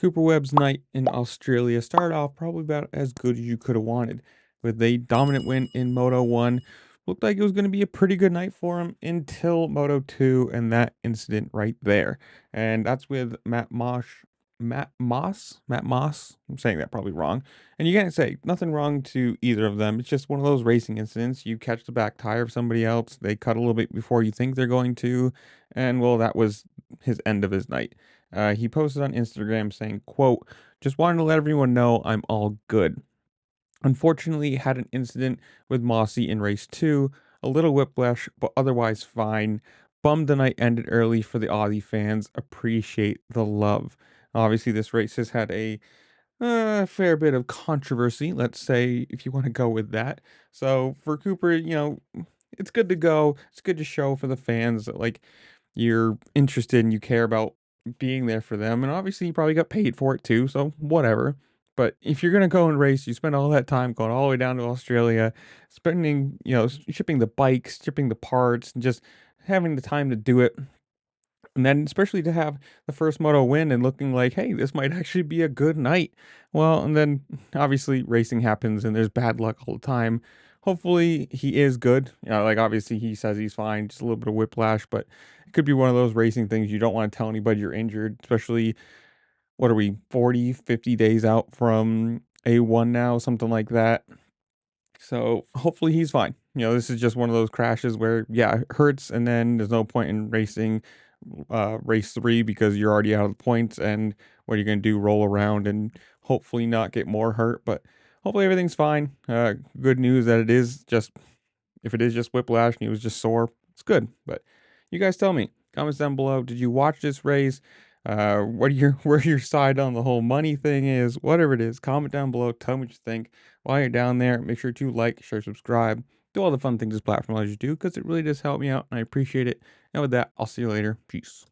Cooper Webb's night in Australia started off probably about as good as you could have wanted, with a dominant win in Moto 1. Looked like it was going to be a pretty good night for him until Moto 2 and that incident right there. And that's with Matt Moss. I'm saying that probably wrong. And you can't say nothing wrong to either of them. It's just one of those racing incidents. You catch the back tire of somebody else, they cut a little bit before you think they're going to, and well, that was his end of his night. He posted on Instagram saying, quote, "Just wanted to let everyone know I'm all good. Unfortunately, had an incident with Mossy in race 2, a little whiplash, but otherwise fine. Bummed the night ended early for the Aussie fans. Appreciate the love." Obviously, this race has had a fair bit of controversy, let's say, if you want to go with that. So for Cooper, it's good to go. It's good to show for the fans that, like, you're interested and you care about being there for them. And obviously, you probably got paid for it too, so whatever. But if you're gonna go and race, you spend all that time going all the way down to Australia, spending, shipping the bikes, shipping the parts, and just having the time to do it. And then especially to have the first moto win and looking like, hey, this might actually be a good night. Well, and then obviously racing happens and there's bad luck all the time. Hopefully he is good. Like obviously he says he's fine, just a little bit of whiplash, but it could be one of those racing things you don't want to tell anybody you're injured, especially what are we, 40, 50 days out from A1 now, something like that. So hopefully he's fine. This is just one of those crashes where, yeah, it hurts, and then there's no point in racing race 3 because you're already out of the points. And what are you going to do? Roll around and hopefully not get more hurt. But hopefully everything's fine. Good news that if it is just whiplash and he was just sore, it's good. But you guys tell me, comments down below. Did you watch this race? Where your side on the whole money thing is, whatever it is, comment down below. Tell me what you think. While you're down there, make sure to like, share, subscribe, do all the fun things this platform allows you to do, because it really does help me out and I appreciate it. And with that, I'll see you later. Peace.